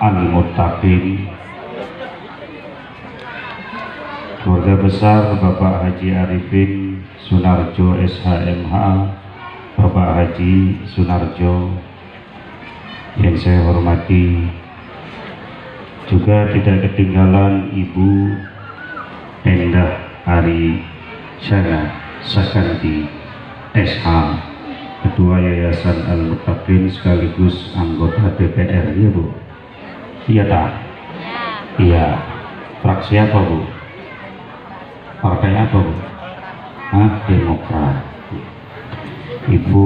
Al-Muttaqin, keluarga besar Bapak Haji Arifin Sunarjo SHMH, Bapak Haji Sunarjo yang saya hormati, juga tidak ketinggalan Ibu Endah Aryana Sakanti SH, Ketua Yayasan Al-Muttaqin sekaligus anggota DPR, ya Bu? Iya tak? Iya. Fraksi apa Bu? Partai apa Bu? Demokrat. Ibu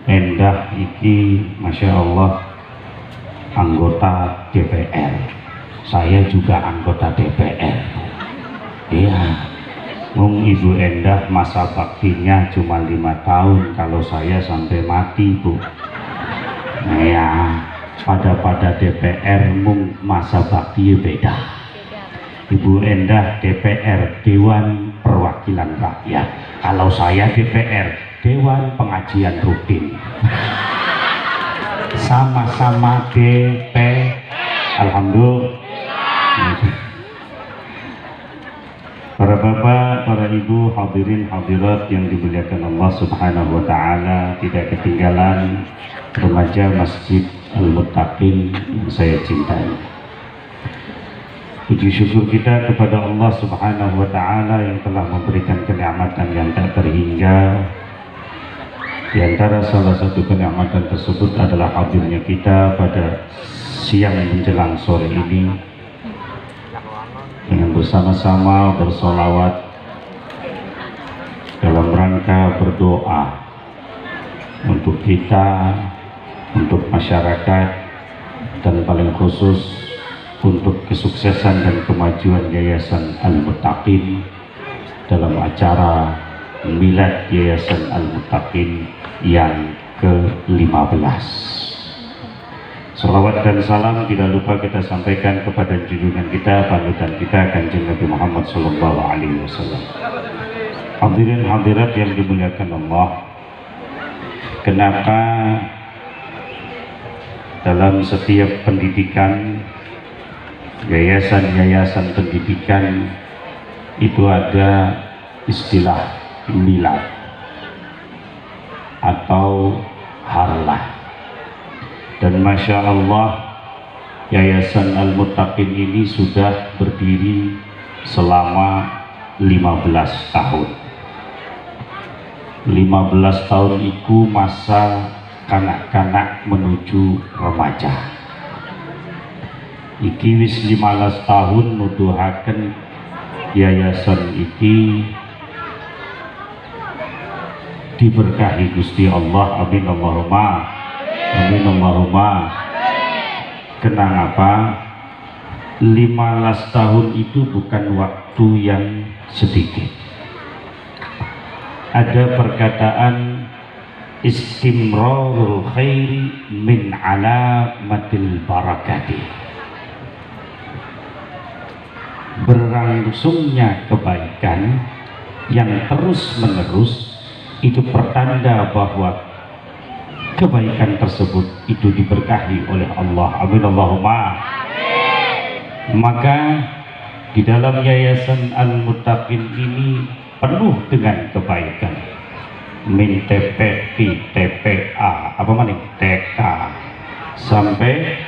Endah iki Masya Allah anggota DPR. Saya juga anggota DPR. Iya. Ibu Endah masa baktinya cuma 5 tahun, kalau saya sampai mati Bu. Nah ya, pada DPR masa bakti beda. Ibu Endah DPR, Dewan Perwakilan Rakyat. Kalau saya DPR, Dewan Pengajian Rutin. Sama-sama DP. Alhamdulillah. Para bapak, para ibu, hadirin hadirat yang dimuliakan Allah Subhanahu wa taala, tidak ketinggalan remaja Masjid Al-Muttaqin yang saya cintai. Puji syukur kita kepada Allah Subhanahu wa taala yang telah memberikan kenikmatan yang tak terhingga. Di antara salah satu kenikmatan tersebut adalah hadirnya kita pada siang menjelang sore ini dengan bersama-sama bersolawat dalam rangka berdoa untuk kita, untuk masyarakat, dan paling khusus untuk kesuksesan dan kemajuan Yayasan Al-Muttaqin dalam acara Milad Yayasan Al-Muttaqin yang ke-15. Salawat dan salam tidak lupa kita sampaikan kepada junjungan kita, panutan kita, Kanjeng Nabi Muhammad Sallallahu Alaihi Wasallam. Hadirin hadirat yang dimuliakan Allah, kenapa dalam setiap pendidikan, yayasan-yayasan pendidikan itu ada istilah milad atau harlah? Dan Masya Allah, Yayasan Al-Muttaqin ini sudah berdiri selama 15 tahun. 15 tahun itu masa kanak-kanak menuju remaja. Iki wis 15 tahun nuduhaken yayasan iki diberkahi Gusti Allah. Amin Allahumma. Amin Allahumma. Kenapa? 15 tahun itu bukan waktu yang sedikit. Ada perkataan istimrarul khairi min alamatil barakati. Berlangsungnya kebaikan yang terus menerus itu pertanda bahwa kebaikan tersebut itu diberkahi oleh Allah. Amin Allahumma. Maka di dalam Yayasan Al-Muttaqin ini penuh dengan kebaikan. Min TP, TPA, apa maning TK sampai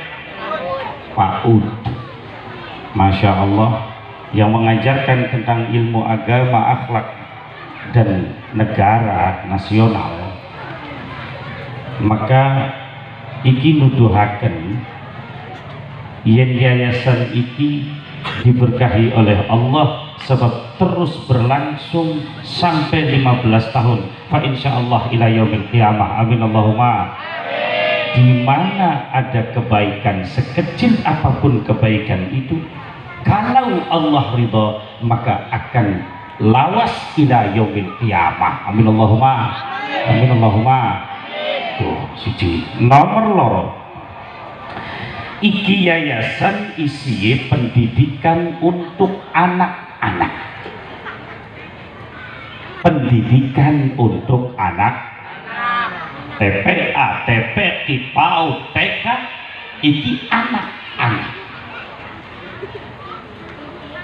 PAUD. Masya Allah, yang mengajarkan tentang ilmu agama, akhlak dan negara nasional. Maka iki nuduhaken yen yayasan iki diberkahi oleh Allah sebab terus berlangsung sampai 15 tahun. Fa insyaallah ila yaumil qiyamah. Amin Allahumma. Di mana ada kebaikan, sekecil apapun kebaikan itu, kalau Allah ridha maka akan lawas ila yaumil qiyamah. Amin Allahumma. Amin Allahumma. Siji nomor loro, iki yayasan isi pendidikan untuk anak-anak. Pendidikan untuk anak, TPA, TPI, PAUD, TK, iki anak-anak.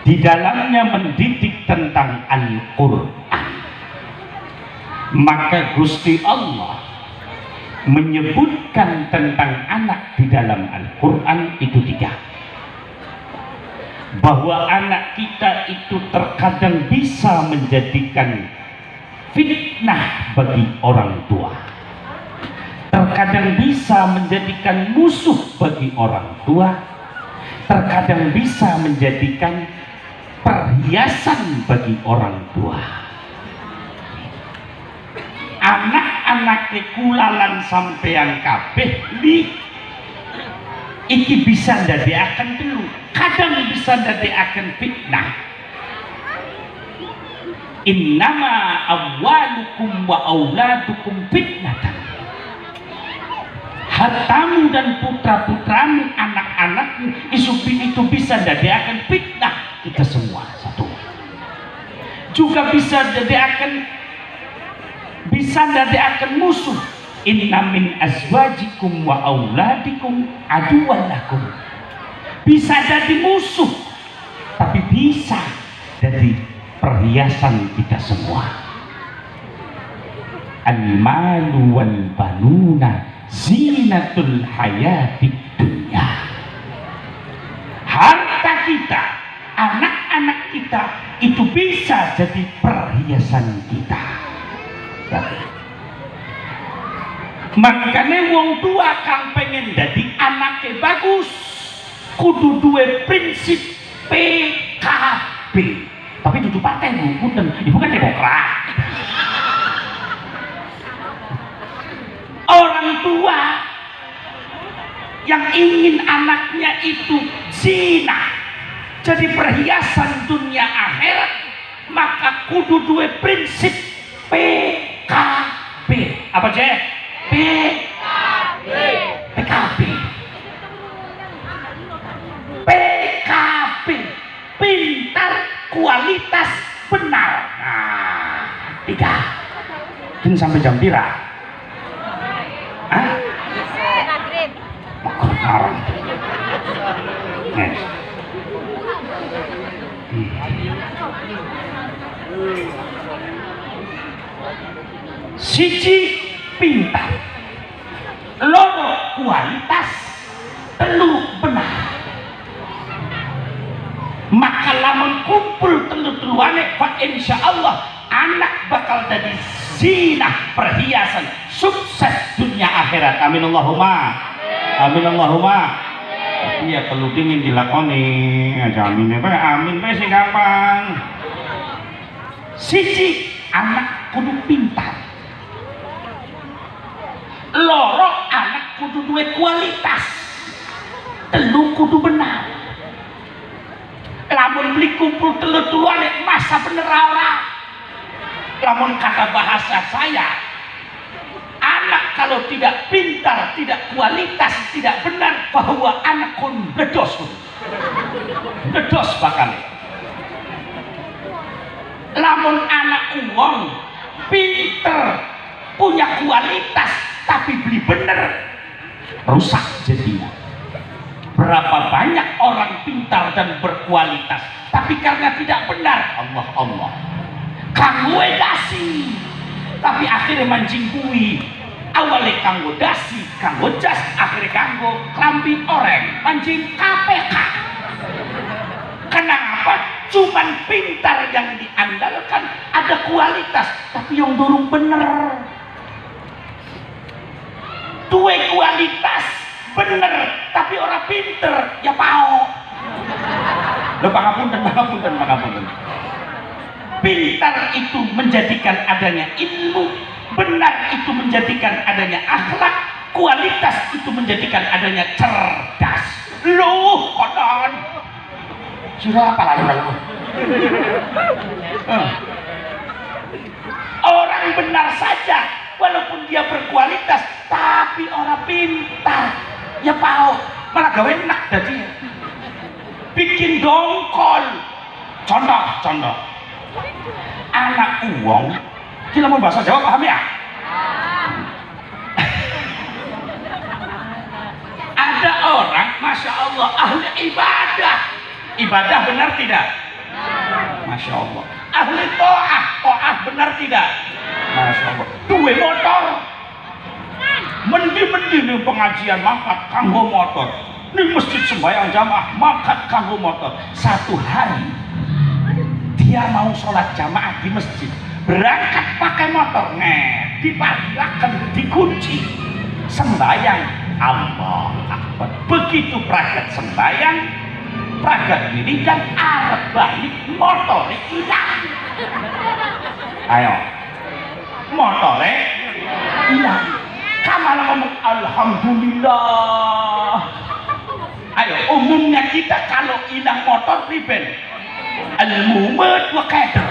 di dalamnya mendidik tentang Al-Quran. Maka Gusti Allah menyebutkan tentang anak di dalam Al-Quran itu 3. Bahwa anak kita itu terkadang bisa menjadikan fitnah bagi orang tua, terkadang bisa menjadikan musuh bagi orang tua, terkadang bisa menjadikan perhiasan bagi orang tua. Anak-anak kulalan sampean kabeh iki bisa ndadekaken telu, kadang bisa ndadekaken fitnah. Innama awwalukum wa auladukum fitnatan. Hartamu dan putra-putramu, anak-anakmu itu bisa ndadekaken fitnah kita semua. Satu. Juga bisa ndadekaken musuh. Inna min azwajikum wa auladikum aduwwan lakum. Bisa jadi musuh, tapi bisa jadi perhiasan kita semua. Al-malu wal banuna zinatul hayatid dunya. Harta kita, anak-anak kita itu bisa jadi perhiasan kita. Makanya wong tua kang pengen dadi anaknya bagus kudu duwe prinsip PKB. Tapi dudu partai Bu, ibu kan Demokrat. Orang tua yang ingin anaknya itu zina, jadi perhiasan dunia akhirat, maka kudu duwe prinsip PKB. Apa cek? PKB. PKB. Pintar, kualitas, benar. Nah, 3. Ini sampai jam pira? Hah? Makan yes. Siji pintar, loro kualitas, telu benar. Maka lamun kumpul telu-teluane, fa insyaallah anak bakal jadi zinah, perhiasan, sukses dunia akhirat. Amin Allahumma. Amin Allahumma. Iya perlu dingin dilakoni aja amin apa amin apa sih gampang. Siji anak kudu pintar, loro anak kudu duwe kualitas, telu kudu benar. Lamun beli kumpul telu-teluane masa bener ora. Lamun kata bahasa saya, anak kalau tidak pintar, tidak kualitas, tidak benar, bahwa anak kun bedos bakal. Lamun anak uang pintar, punya kualitas, tapi beli bener, rusak jadinya. Berapa banyak orang pintar dan berkualitas, tapi karena tidak benar, Allah kanggo dasi, tapi akhirnya mancing bui. Awalnya kanggo dasi, kanggo jas, akhirnya kanggo klambi oreng, mancing KPK. Kenapa? Cuman pintar yang diandalkan, ada kualitas, tapi yang durung bener. Duwe kualitas bener, tapi orang pinter, ya pao. Loh, pangapunten. Pintar itu menjadikan adanya ilmu, benar itu menjadikan adanya akhlak, kualitas itu menjadikan adanya cerdas. Loh, konon. Sudah apa lalu? Orang benar saja, walaupun dia berkualitas, tapi orang pintar, ya pao, malah gawe enak jadi. Bikin dongkol. Contoh. Anak uang, kita mau bahasa Jawa paham ya? Ada orang, masya Allah, ahli ibadah benar tidak? Masya Allah. Ahli to'ah benar tidak? Masya Allah. Duwe motor. Mendi-mendi nih pengajian mangkat kanggo motor. Nih masjid sembahyang jamaah mangkat kanggo motor. Satu hari dia mau sholat jamaah di masjid, berangkat pakai motor, diparkirkan, dikunci, sembahyang, Allah Akbar. Begitu pragat sembahyang, pragat wiridan, arep balik motornya hilang. Ayo, motornya hilang. Kamu ngomong alhamdulillah. Ayo, umumnya kita kalau hilang motor riben al-mumet wa kader,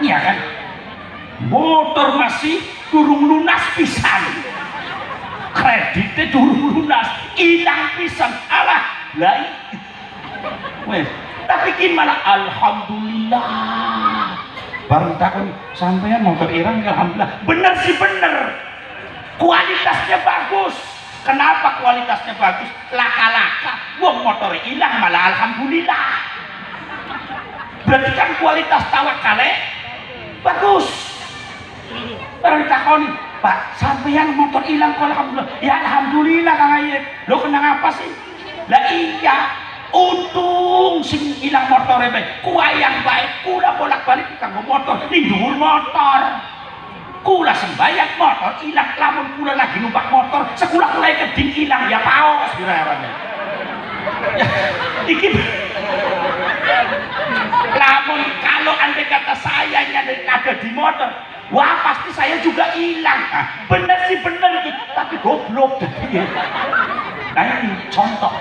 iya kan? Motor masih durung lunas pisan, kreditnya durung lunas, hilang pisan, alah lain. Wes, tapi gimana? Alhamdulillah. Baru takon sampean motor irang, alhamdulillah. Bener sih bener, kualitasnya bagus. Kenapa kualitasnya bagus? Laka-laka, wong motornya hilang malah alhamdulillah. Berarti kan kualitas tawakale bagus. Orang takoni, Pak, sampeyan motor hilang kok alhamdulillah. Ya alhamdulillah Kang Ayep. Lo kenang apa sih? Lah iya, untung sing hilang motornya baik. Kuayang baik, kula bolak-balik kanggo motor, ning dhuwur motor. Kula sembayang motor hilang, lamun kula lagi numpak motor, sekula kula keding hilang ya paos kira-kiranya. Ya, iki lamun kalau andai kata saya yang ada di motor, wah pasti saya juga hilang. Nah, bener sih bener, tapi goblok. Nah ini contoh.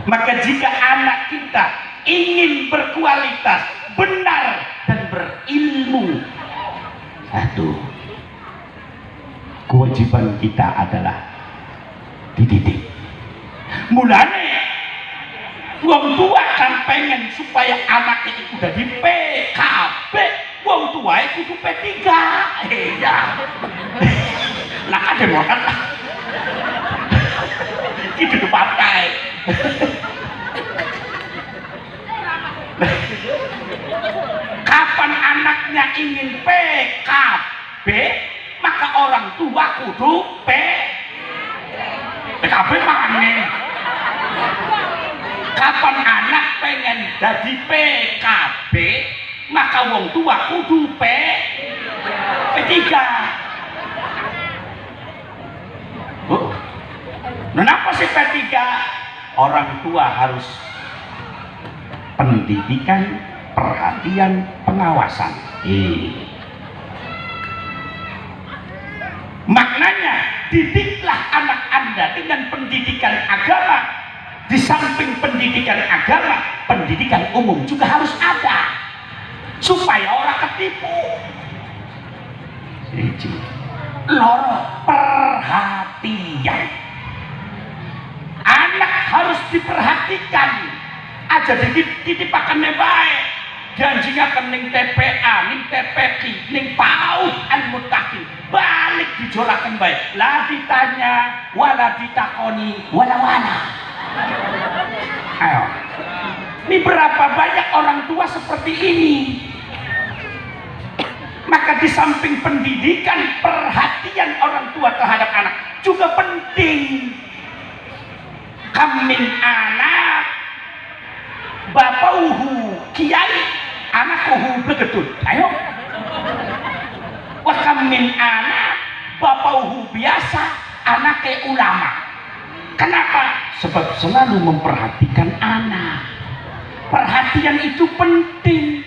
Maka jika anak kita ingin berkualitas, benar dan berilmu, aduh, kewajiban kita adalah dididik. Mulane wong tua kan pengen supaya anaknya itu udah di PKB, wong tua itu kudu P3. Iya. Nah ada motor lah. Itu tuh partai. Kapan anaknya ingin PKB, maka orang tua kudu PKB mana? Kapan anak pengen jadi PKB, maka wong tua kudu P3. Oh, kenapa sih P3? Orang tua harus pendidikan, perhatian, pengawasan. Maknanya didiklah anak Anda dengan pendidikan agama. Di samping pendidikan agama, pendidikan umum juga harus ada supaya orang ketipu. Loro perhatian, anak harus diperhatikan. Aja dititipakan baik, janjinya kening TPA, ning TPQ, ning PAUD Al-Muttaqin, balik dijorakan baik. Lah ditanya, wala ditakoni, wala-wala. Ayo, ini berapa banyak orang tua seperti ini? Maka di samping pendidikan, perhatian orang tua terhadap anak juga penting. Kamin anak bapauhu kiai, anakuhu begedut. Ayo, wah kamin anak bapauhu biasa, anaknya ulama. Kenapa? Sebab selalu memperhatikan anak. Perhatian itu penting.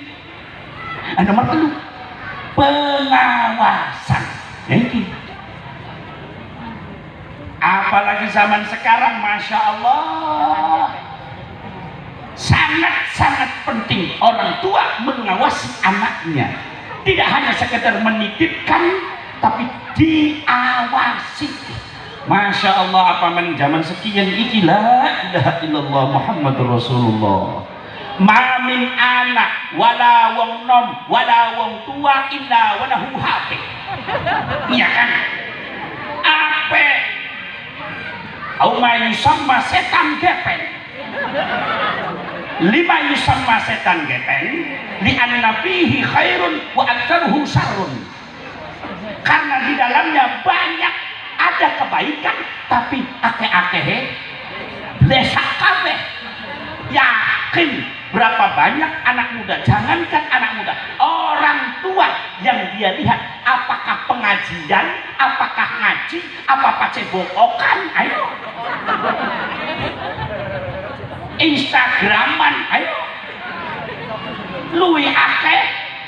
Nomor 3, pengawasan. Ini. Apalagi zaman sekarang, Masya Allah, sangat-sangat penting orang tua mengawasi anaknya. Tidak hanya sekedar menitipkan, tapi diawasi. Masya Allah, apa men zaman sekian iki la ilaha illallah Muhammadur Rasulullah. Mamin anak wala wong nom wala wong tua illa walahu hafiz. Iya kan? Ape au mai sama setan gepen. lima yusamma setan gepeng li'anna fihi khairun wa aktsaruhu syarrun, karena di dalamnya banyak ada kebaikan tapi akeh-akeh blesak kabeh. Yakin berapa banyak anak muda, jangankan anak muda, orang tua yang dia lihat apakah pengajian, apakah ngaji, apa pacebokan, ayo Instagraman, ayo luwi akeh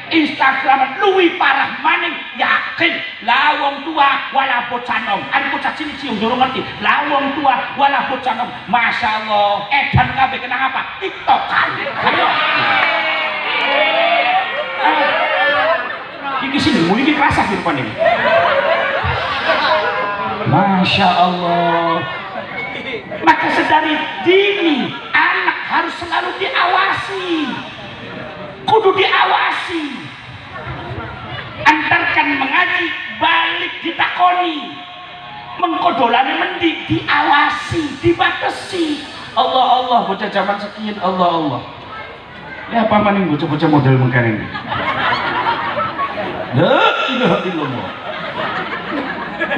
Instagraman, luwi parah maning. Yakin lah wong tua wala bocah nom, ada bocah cilik-cilik durung ngerti lah wong tua wala bocah nom, masya Allah edan kabeh kenang apa tiktokan, ayo iki sing muni iki kerasa di depan ini, masya Allah. Maka sedari dini anak harus selalu diawasi, kudu diawasi. Antarkan mengaji balik ditakoni, mengkodolane mendi diawasi, dibatasi. Allah Allah bocah zaman sekian, Allah Allah ya apa maning bocah-bocah model mengkene ini. La ilaha illallah,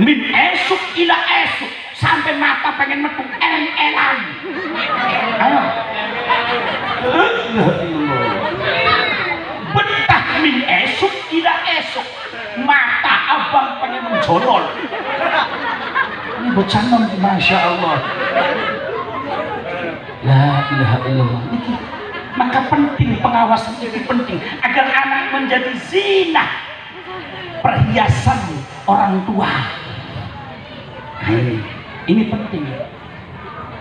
min esuk ila esuk sampai mata pengen metu elang-elang. Ayo la ilaha illallah, betah min esuk ila esuk mata abang pengen menjolol. Ini bocah nom, masya Allah, la ilaha illallah. Maka penting pengawasan itu penting agar anak menjadi zina, perhiasan orang tua. Ini penting,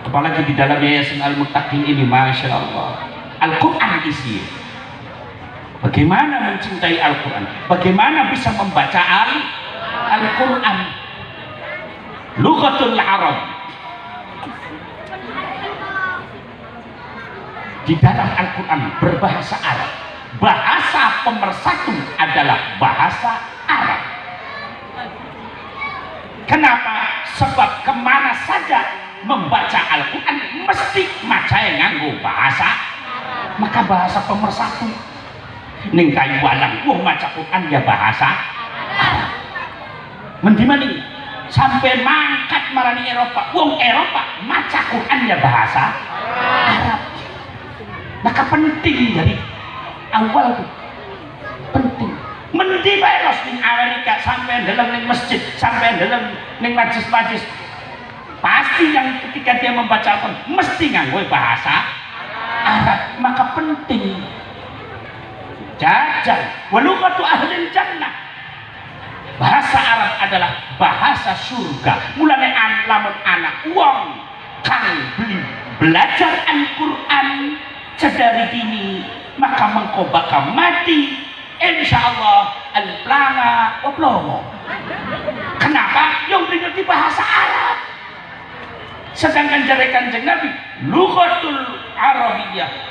apalagi di dalam Yayasan Al-Muttaqin ini, masya Allah. Al-Quran isi, bagaimana mencintai Al-Quran, bagaimana bisa membaca Al-Quran. Lughatul Arab, di dalam Al-Quran berbahasa Arab, bahasa pemersatu adalah bahasa Arab. Kenapa? Sebab kemana saja membaca Al-Quran mesti maca yang nganggo bahasa, maka bahasa pemersatu. Ning kayu walang wong maca Quran ya bahasa Arab. Mendi maning sampai mangkat marani Eropa, wong Eropa maca Quran ya bahasa Arab. Maka penting dari awal tuh, penting. Mendi bae ning Amerika sampai dalam ning masjid, sampai dalam ning majlis-majlis, pasti yang ketika dia membaca Al-Quran mesti nganggo bahasa Arab. Maka penting jajan walughatu ahlil jannah, bahasa Arab adalah bahasa surga. Mulane lamun anak wong kang belajar Al-Quran sedari dini, maka mengko bakal mati insyaallah al-planga oblomo. Kenapa? Yang ngerti bahasa Arab. Sedangkan jare Kanjeng Nabi, lughatul Arabiyyah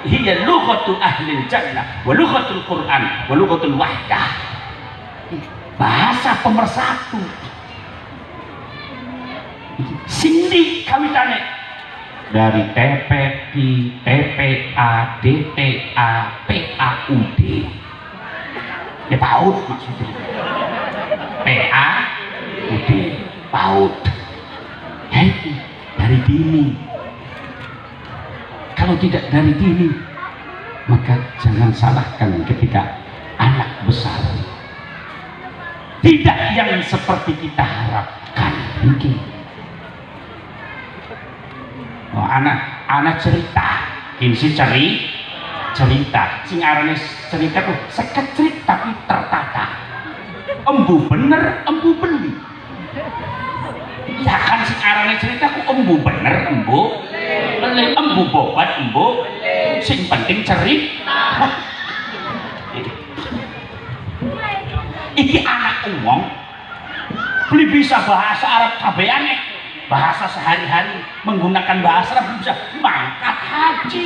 hiya lughatu ahlil jannah wa lughatul Quran wa lughatul wahdah. Bahasa pemersatu. Sindi kawitane dari TPI, TPA, DTA, PAUD. Ya PAUD maksudnya. PAUD, PAUD. Itu dari dini. Kalau tidak dari dini, maka jangan salahkan ketika anak besar tidak yang seperti kita harapkan. Mungkin anak cerita, kinsi cerita, sing arane cerita tuh sekecrit tapi tertata. Embu bener, embu beli. Ya kan sing arane cerita ku embu bener, embu beli, embu bobat, embu. Sing penting cerita. Iki anak wong beli bisa bahasa Arab kabehane, bahasa sehari-hari menggunakan bahasa Arab, bisa mangkat haji.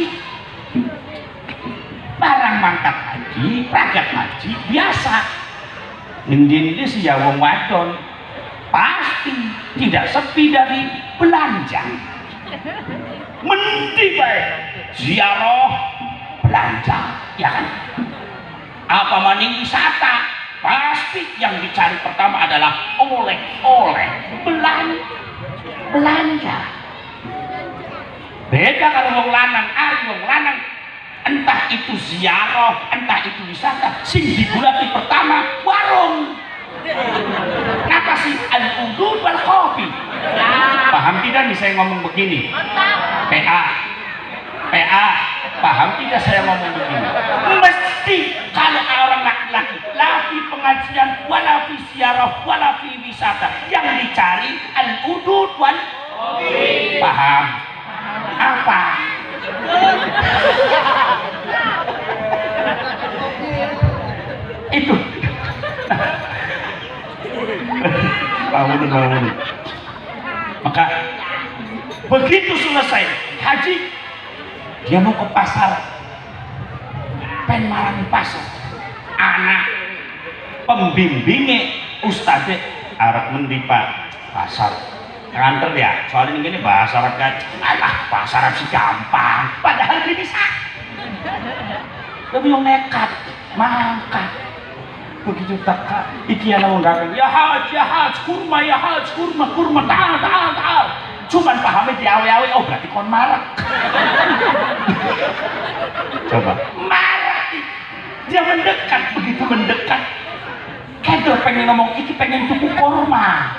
Barang mangkat haji, pragat haji biasa. Nindi sih ya wong wadon pasti tidak sepi dari belanja. Mending bae ziarah belanja, ya kan? Apa maning wisata? Pasti yang dicari pertama adalah oleh-oleh, belanja. Beda kalau wong lanang, wong lanang entah itu ziarah, entah itu wisata, sing digulati pertama warung. Kenapa sih al-udud wal kopi? Paham tidak nih saya ngomong begini? PA, paham tidak saya ngomong begini? Mesti kalau orang laki-laki, lafi pengajian, walafi ziarah, walafi wisata, yang dicari al-udud wal kopi. Paham? Apa? Itu bangun. Maka begitu selesai haji, dia mau ke pasar, pengen marani pasar. Anak pembimbingnya ustadz arep mendi Pak pasar nganter ya, soalnya ini bahasa Arab kan, alah bahasa Arab sih gampang, padahal dia bisa. Lebih yang nekat, mangkat. Begitu tak iki ana wong datang, ya haj, kurma, taal. Cuman pahamnya di awe-awe, oh berarti kon marah. Coba. Marah. Dia mendekat, begitu mendekat. Kayak pengen ngomong, iki pengen tuku kurma.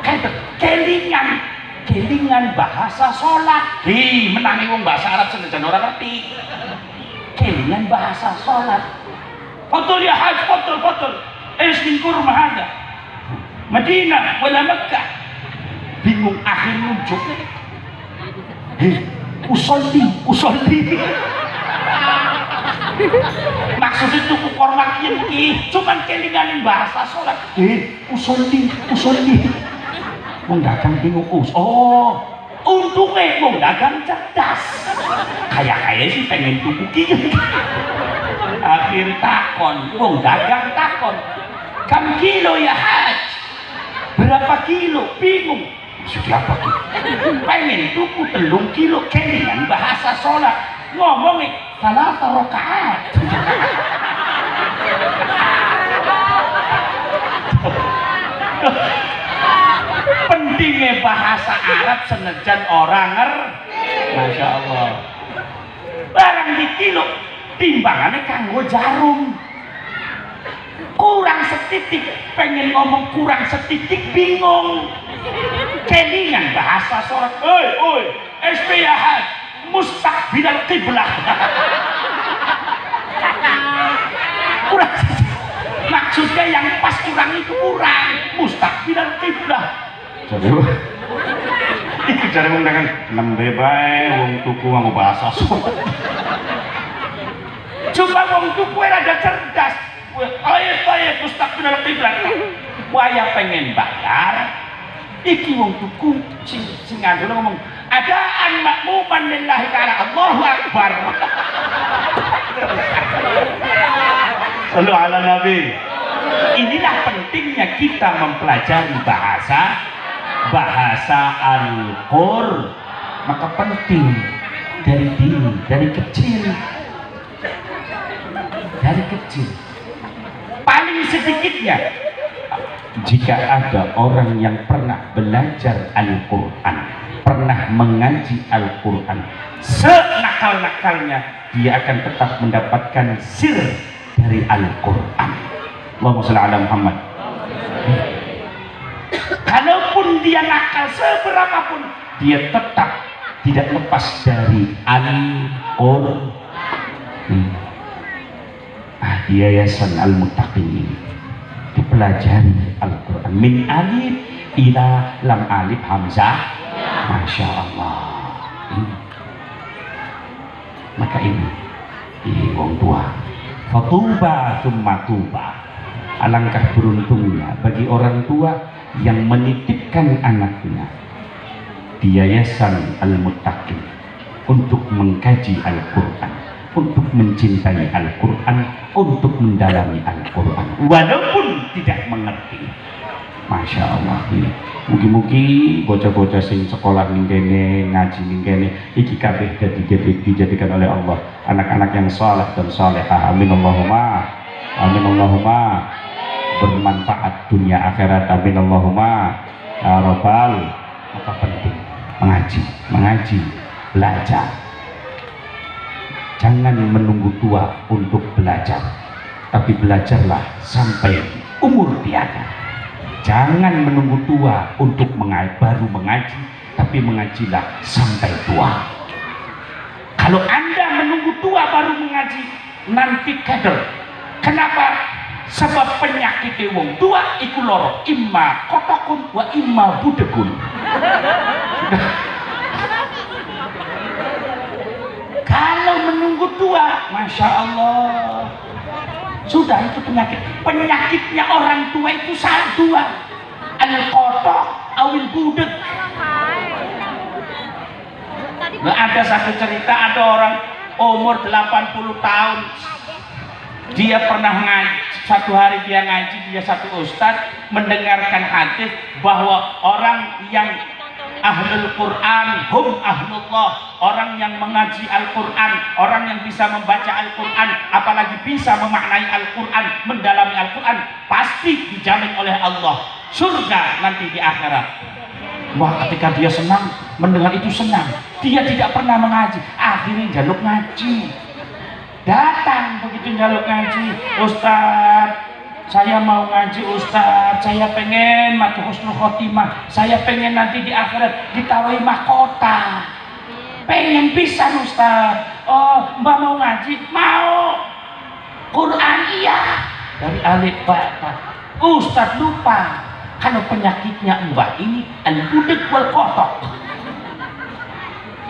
Kayak kelingan bahasa sholat. Menangi wong bahasa Arab senajan ora ngerti. Kelingan bahasa sholat. Fotul ya haj, fotul. Eskin kurma ada. Madinah wala Makkah. Bingung akhir nunjuk. Usolli. Maksudnya tuku kurma kian cuman kelinganin bahasa sholat. Usolli. Wong dagang bingung untungnya wong dagang cerdas. Kayak sih pengen tuku kian. Akhir takon, wong dagang takon. Kam kilo ya haj? Berapa kilo? Bingung. Sudah apa kilo? Pengen tuku 3 kilo kelingan bahasa sholat. Ngomongin salah rakaat. Pentingnya bahasa Arab senajan orang Masya Allah. Barang di kilo timbangannya kanggo jarum. Kurang setitik, pengen ngomong kurang setitik bingung. Kelingan bahasa sholat. Oi, SPH mustaqbilal qiblah. Kurang. Maksudnya yang pas kurang itu kurang. Mustaqbilal qiblah. Itu cara menggunakan lembe bae wong tuku wong bahasa sholat. Coba wong tuku rada cerdas. Ayo mustaqbilal qiblah. Waya pengen bayar. Iki wong tuku sing ngandel ngomong adaan makmuman lillahi ta'ala, Allahu Akbar. Sallu ala Nabi. Inilah pentingnya kita mempelajari bahasa Al-Qur'an. Maka penting dari dini, dari kecil. Paling sedikitnya jika ada orang yang pernah belajar Al-Quran, pernah mengaji Al-Quran, senakal-nakalnya dia akan tetap mendapatkan sir dari Al-Quran. Allahumma shalli ala Muhammad. Kalaupun dia nakal seberapapun, dia tetap tidak lepas dari Al-Quran. Di Yayasan Al-Muttaqin ini dipelajari Al-Quran min alif ila lam alif hamzah. Masya Allah. Maka ini wong tua fatuba summa tuba. Alangkah beruntungnya bagi orang tua yang menitipkan anaknya di Yayasan Al-Muttaqin untuk mengkaji Al-Quran, untuk mencintai Al-Quran, untuk mendalami Al-Quran walaupun tidak mengerti. Masya Allah. Mugi-mugi bocah-bocah sing sekolah ning kene, ngaji ning kene iki kabeh dijadikan oleh Allah anak-anak yang saleh dan salehah. Amin Allahumma. Amin Allahumma. Bermanfaat dunia akhirat. Amin Allahumma. Ya Rabbal. Maka penting mengaji, belajar. Jangan menunggu tua untuk belajar, tapi belajarlah sampai umur tiada. Jangan menunggu tua untuk baru mengaji, tapi mengajilah sampai tua. Kalau Anda menunggu tua baru mengaji, nanti keder. Kenapa? Sebab penyakit wong tua iku loro, imma kotokun wa imma budekun. Kalau menunggu tua, Masya Allah, sudah itu penyakit. Penyakitnya orang tua itu salah dua, al-kotok awil budek. Nah, ada satu cerita, ada orang umur 80 tahun, dia pernah ngaji. Satu hari dia ngaji, dia satu ustadz mendengarkan hadis bahwa orang yang ahlul Quran hum ahlullah, orang yang mengaji Al-Quran, orang yang bisa membaca Al-Quran, apalagi bisa memaknai Al-Quran, mendalami Al-Quran, pasti dijamin oleh Allah surga nanti di akhirat. Wah, ketika dia senang mendengar itu, senang, dia tidak pernah mengaji, akhirnya jaluk ngaji. Datang begitu jaluk ngaji, Ustadz, saya mau ngaji Ustadz, saya pengen mati husnul khotimah, saya pengen nanti di akhirat ditawahi mahkota, pengen pisan Ustadz. Oh, Mbak mau ngaji? Mau. Quran iya, dari alif bata. Ustadz lupa kalau penyakitnya Mbak ini al-budek wal kotok,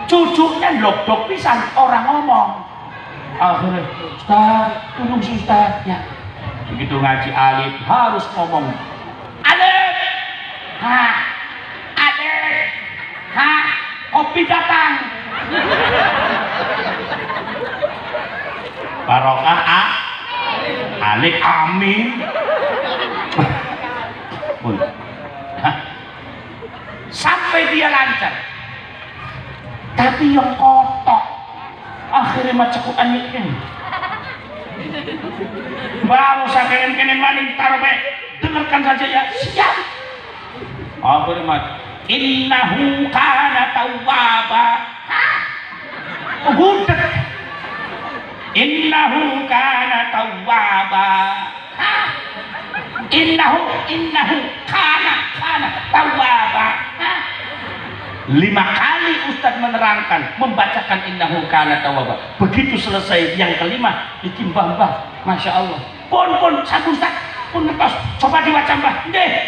cucunya logdok pisan orang ngomong. Akhirnya, Ustadz, tolong Ustadz ya. Begitu ngaji alif harus ngomong alif, ha, alif, ha, kopi datang. Barokah alif, amin. Sampai dia lancar. Tapi yang kotok akhirnya macam Quran ini. Baru saya kenen maning taruh, dengarkan saja ya, siap. Akhirnya macam innahu kana tawwaba. Budek. Innahu kana tawwaba. Innahu kana tawwaba. 5 kali Ustadz menerangkan, membacakan innahu kana tawwaba. Begitu selesai yang kelima, iki mbah, Masya Allah. Pun satu Ustadz, pun ngetos, coba diwaca mbah. Deh.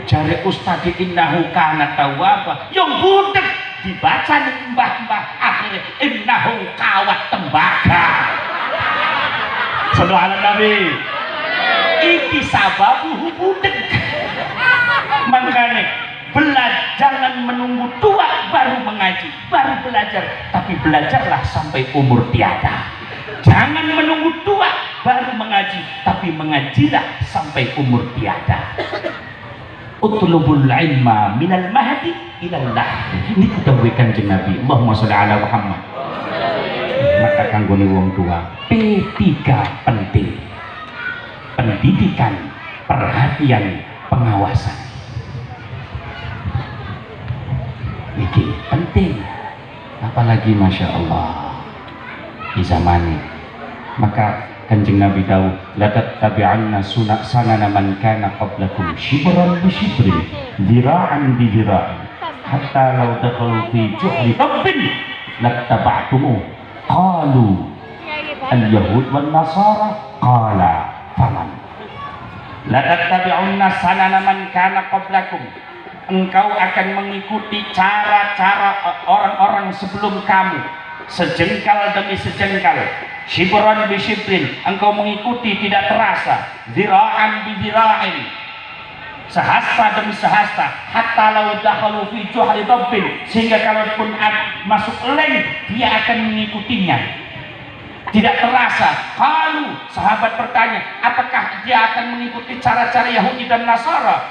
Jari Ustadz innahu kana tawwaba, yang budek dibaca nih mbah. Akhirnya innahu kawat tembaga. Sallallahu alaihi Nabi. Iki sababu budek. Makanya jangan menunggu tua baru mengaji, baru belajar, tapi belajarlah sampai umur tiada. Jangan menunggu tua baru mengaji, tapi mengajilah sampai umur tiada. Utlubul ilma minal mahdi ilal lahdi. Ini didhawuhi Kanjeng Nabi. Allahumma sholli ala Muhammad. Maka kanggone wong tua, P3 penting. Pendidikan, perhatian, pengawasan. Ini penting, apalagi Masya Allah di zaman ini. Maka Kanjeng Nabi tahu, la tattabi'anna sanana man kana qablakum shibran bi shibrin, dhira'an bi dhira'in, hatta law dakhalu fi juhri rabbin lattaba'tumu. Qalu al-yahud wan nasara, qala faman. La tattabi'unna sanana man kana qablakum, engkau akan mengikuti cara-cara orang-orang sebelum kamu, sejengkal demi sejengkal, shibran bi shibrin, engkau mengikuti tidak terasa, zira'an bi zira'in, sehasta demi sehasta, hatta law dakhalu fi juhri rabbin, sehingga kalaupun masuk leng dia akan mengikutinya tidak terasa. Kalau sahabat bertanya, apakah dia akan mengikuti cara-cara Yahudi dan Nasara?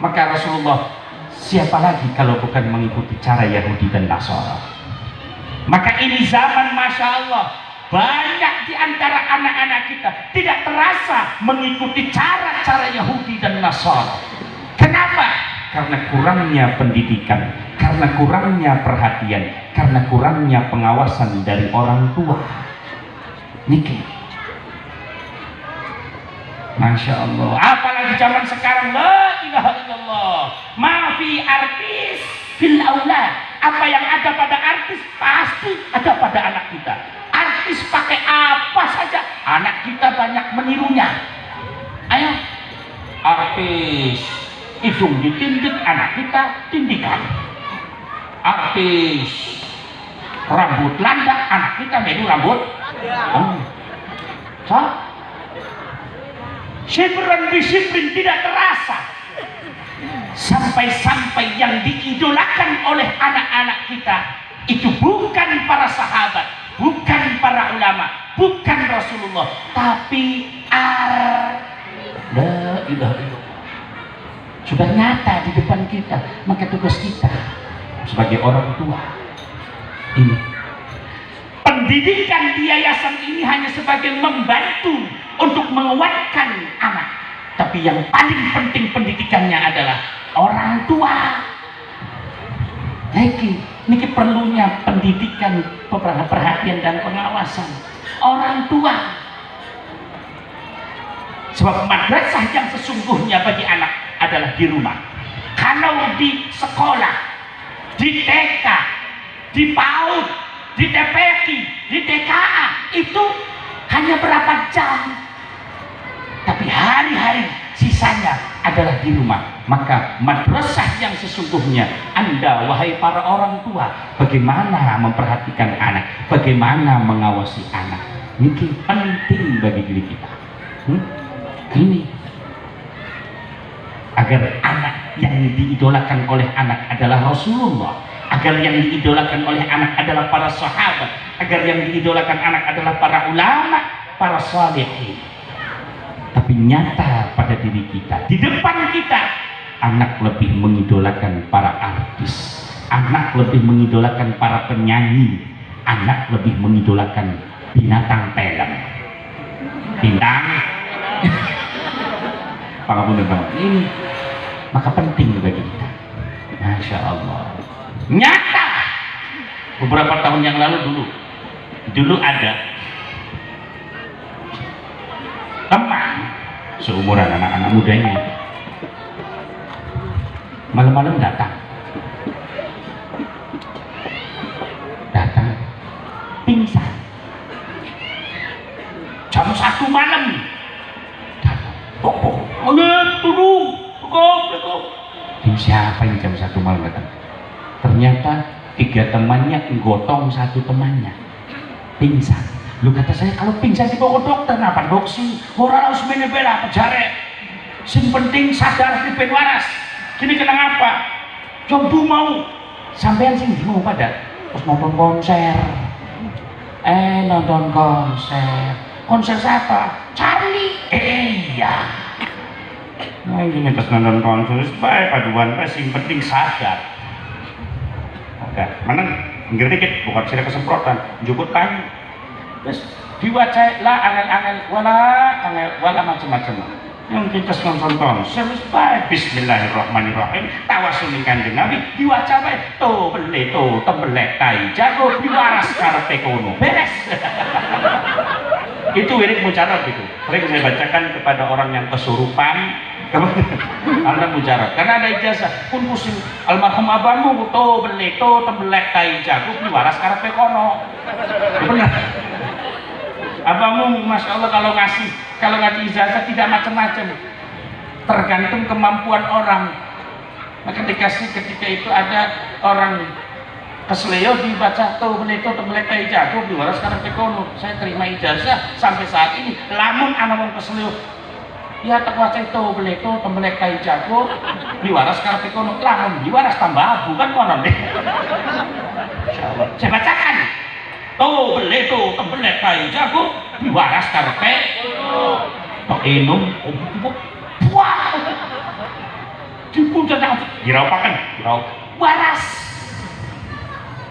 Maka Rasulullah, siapa lagi kalau bukan mengikuti cara Yahudi dan Nasara? Maka ini zaman Masya Allah, banyak di antara anak-anak kita tidak terasa mengikuti cara-cara Yahudi dan Nasara. Kenapa? Karena kurangnya pendidikan, karena kurangnya perhatian, karena kurangnya pengawasan dari orang tua. Niki, Masya Allah. Apalagi zaman sekarang, la ilaha illallah, maafi artis fil aulad. Apa yang ada pada artis pasti ada pada anak kita. Artis pakai apa saja, anak kita banyak menirunya. Ayo, artis hidung ditindik, anak kita tindikan. Artis rambut landak, anak kita menu rambut. So, sibran bisibrin tidak terasa. Sampai-sampai yang diidolakan oleh anak-anak kita itu bukan para sahabat, bukan para ulama, bukan Rasulullah, tapi la ilaha illallah. Sudah nyata di depan kita. Maka tugas kita sebagai orang tua ini, pendidikan di yayasan ini hanya sebagai membantu untuk menguatkan anak, tapi yang paling penting pendidikannya adalah orang tua. Niki perlunya pendidikan, perhatian dan pengawasan orang tua. Sebab madrasah yang sesungguhnya bagi anak adalah di rumah. Kalau di sekolah, di TK, di PAUD, di TPQ, di TKA itu hanya berapa jam, tapi hari-hari sisanya adalah di rumah. Maka madrasah yang sesungguhnya, Anda wahai para orang tua, bagaimana memperhatikan anak, bagaimana mengawasi anak, ini penting bagi diri kita. Ini agar anak yang diidolakan oleh anak adalah Rasulullah, agar yang diidolakan oleh anak adalah para sahabat, agar yang diidolakan anak adalah para ulama, para salihin. Tapi nyata pada diri kita, di depan kita, anak lebih mengidolakan para artis, anak lebih mengidolakan para penyanyi, anak lebih mengidolakan binatang film, bintang pangapunten Bang. Ini maka penting bagi kita. Masya Allah, nyata. Beberapa tahun yang lalu dulu ada teman seumuran anak-anak muda ini, malam-malam datang pingsan jam 1 malam. Siapa yang jam 1 malam datang? Ternyata 3 temannya gotong 1 temannya pingsan. Lu kata saya, kalau pingsan dibawa ke dokter, apa doksi? Orang harus menebela pejare. Sing penting sadar di waras. Kini kena apa? Coba mau sampean sing mau pada terus nonton konser. Nonton konser. Konser siapa? Charlie. Iya. Nah ini terus nonton konser, baik paduan, sing penting sadar. Oke, mana? Pinggir dikit, bukan sila kesemprotan, jukut tanya. Terus diwacai lah angel-angel, wala macam-macam. Yang kita nonton konser, baik Bismillahirrahmanirrahim, tawasul Kanjeng Nabi, diwaca baik, to beli to tembelek tai jago diwaras karepe kono. Beres. Itu wirid mujarab itu. Sering saya bacakan kepada orang yang kesurupan. Anda mujarab, karena ada ijazah pun pusing almarhum abamu to beli to tembelek tai jago diwaras karepe kono. Benar. Abamu Masya Allah kalau ngasih ijazah tidak macam-macam, tergantung kemampuan orang. Maka ketika itu ada orang kesleo dibaca to beli to tembelek tai jago diwaras karepe kono. Saya terima ijazah sampai saat ini. Lamun ana wong kesleo ya tak waca itu beli itu tembelek tai jago diwaras karepe kono, lamun diwaras tambah abu kan konon deh. Insyaallah saya bacakan to beli itu tembelek tai jago diwaras karepe kono. Tok enum wah dipuncak diraupakan waras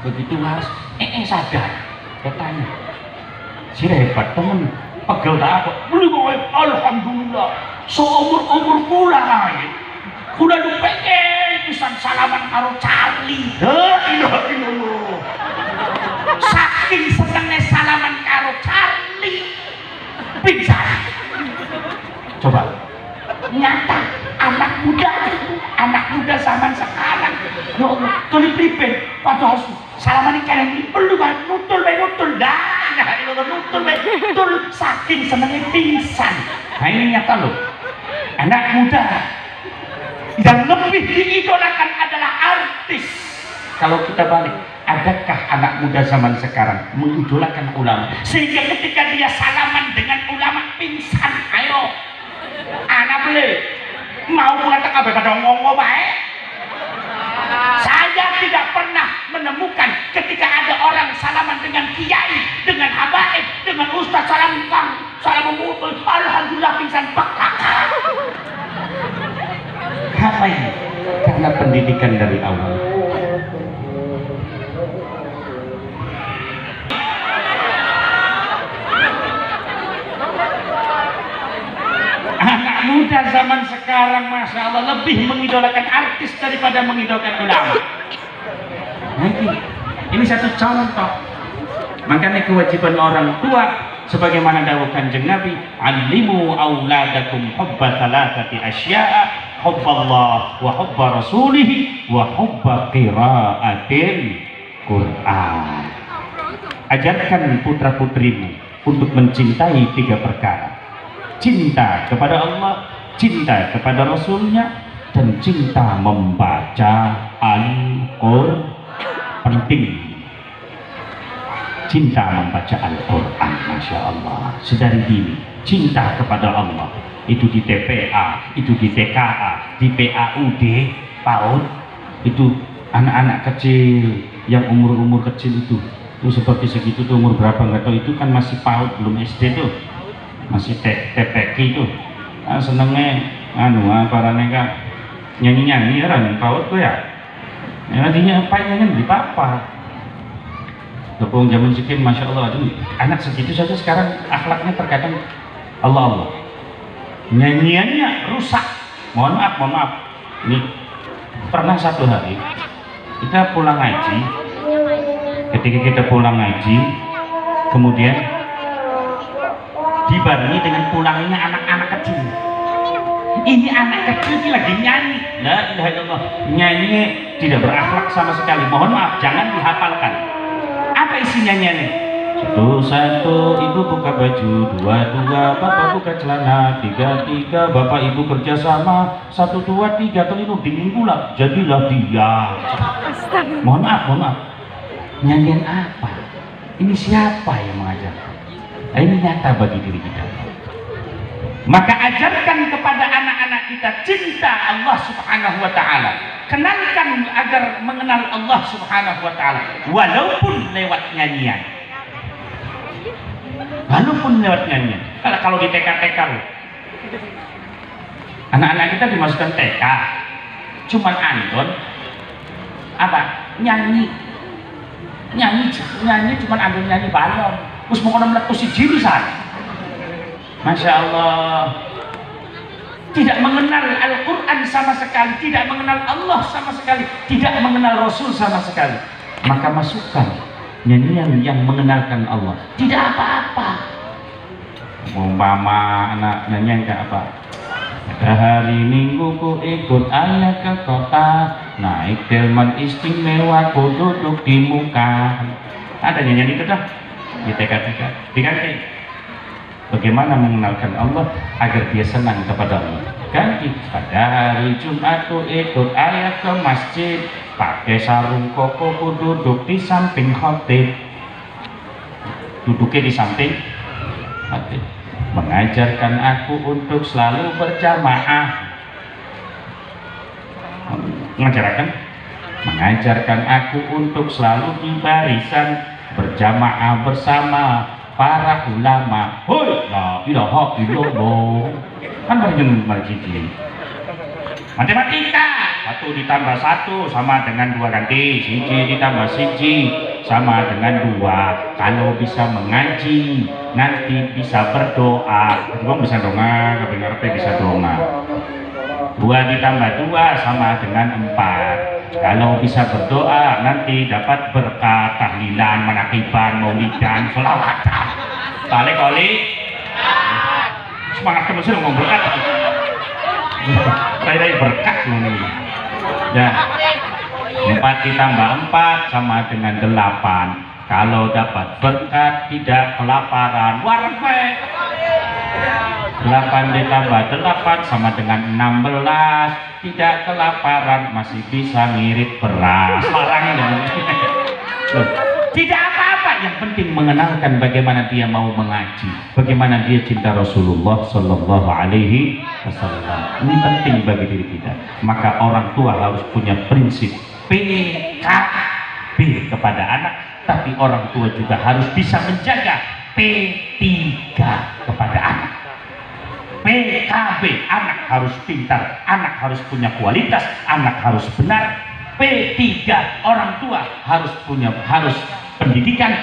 begitu mas sadar katanya si hebat temen pegel tak apa beli kok alhamdulillah seumur pula aja udah lu pengen bisa salaman karo Charlie ilah saking senengnya salaman karo Charlie pingsan coba nyata anak muda zaman sekarang ya Allah tuli pripen padahal salaman ini kalian perlu kan nutul saking senengnya pingsan. Nah ini nyata loh anak muda yang lebih diidolakan adalah artis. Kalau kita balik, adakah anak muda zaman sekarang mengidolakan ulama sehingga ketika dia salaman dengan ulama pingsan? Ayo anak beli mau mengatakan apa pada ngomong baik. Saya tidak pernah menemukan ketika ada orang salaman dengan kiai, dengan habaib, dengan ustaz salam memutul, alhamdulillah pingsan pakaka. Apa ini? Karena pendidikan dari awal. Anak muda zaman sekarang Masya Allah lebih mengidolakan artis daripada mengidolakan ulama. Ini satu contoh. Makanya kewajiban orang tua sebagaimana dawuh Kanjeng Nabi, "Allimu auladakum hubba thalathati asya'a, hubballah wa hubba rasulih wa hubba qiraatil Qur'an." Ajarkan putra-putrimu untuk mencintai 3 perkara. Cinta kepada Allah, cinta kepada Rasulnya, dan cinta membaca Al-Qur'an. Penting cinta membaca Al-Quran, Masya Allah, sedari dini. Cinta kepada Allah itu di TPA, itu di TKA, di PAUD, PAUD, itu anak-anak kecil yang umur kecil itu seperti segitu tuh, umur berapa nggak tahu, itu kan masih PAUD, belum SD tuh, masih TPK itu. Senengnya para neka nyanyi orang PAUD tuh ya. Nantinya apa nyanyi di papa. Tepung zaman sekian, Masya Allah, aduh, anak segitu saja sekarang akhlaknya terkadang Allah. Nyanyiannya rusak. Mohon maaf. Ini pernah satu hari kita pulang ngaji. Ketika kita pulang ngaji, kemudian dibarengi dengan pulangnya anak-anak kecil. Ini anak kecil ini lagi nyanyi, la ilaha illallah, nyanyi tidak berakhlak sama sekali. Mohon maaf, jangan dihafalkan. Apa isi nyanyiannya? 1, ibu buka baju, 2, bapak buka celana, 3, bapak ibu kerja sama, 1, 2, 3, telinu dingin pula, jadilah dia. Mohon maaf. Nyanyian apa? Ini siapa yang mengajarkan? Ini nyata bagi diri kita. Maka ajarkan kepada anak-anak kita cinta Allah Subhanahu wa Ta'ala. Kenalkan agar mengenal Allah Subhanahu wa Ta'ala, walaupun lewat nyanyian. Kalau di TK loh, anak-anak kita dimasukkan TK, cuman Anton apa? Nyanyi cuman Anton nyanyi balon. Terus mau meletus si jirisan. Masya Allah, tidak mengenal Al-Quran sama sekali, tidak mengenal Allah sama sekali, tidak mengenal Rasul sama sekali. Maka masukkan nyanyian yang mengenalkan Allah, tidak apa-apa. Umpama anak nyanyian kayak apa? Pada hari Minggu ku ikut ayah ke kota, naik delman istimewa, ku duduk di muka. Ada nyanyian itu dah di TK diganti. Bagaimana mengenalkan Allah agar dia senang kepada Allah? Ganti, pada hari Jumat ku ikut ayah ke masjid, pakai sarung koko, ku duduk di samping khotib. Duduknya di samping khotib. Mengajarkan aku untuk selalu berjamaah. Mengajarkan aku untuk selalu di barisan berjamaah bersama para ulama. Hoi, la ilaha illallah. Kan bareng marjidi. Matematika satu ditambah satu sama dengan dua ganti, siji ditambah siji sama dengan dua. Kalau bisa mengaji nanti bisa berdoa, juga bisa dongak, tapi ngerti bisa dongak. 2 ditambah 2 sama dengan 4. Kalau bisa berdoa nanti dapat berkah, tahlilan, menakiban, maulidan, sholawatan. Balik kali semangat kamu sih ngomong berkat. Saya berkat nih. Ya. 4 ditambah 4 sama dengan 8. Kalau dapat berkat tidak kelaparan, warpe. 8 ditambah 8 sama dengan 16. Tidak kelaparan, masih bisa ngirit beras. Larang. Tidak apa-apa, yang penting mengenalkan bagaimana dia mau mengaji, bagaimana dia cinta Rasulullah Sallallahu Alaihi Wasallam. Ini penting bagi diri kita. Maka orang tua harus punya prinsip PKB kepada anak, tapi orang tua juga harus bisa menjaga P3 kepada anak. PKB, anak harus pintar, anak harus punya kualitas, anak harus benar. P3, orang tua harus pendidikan,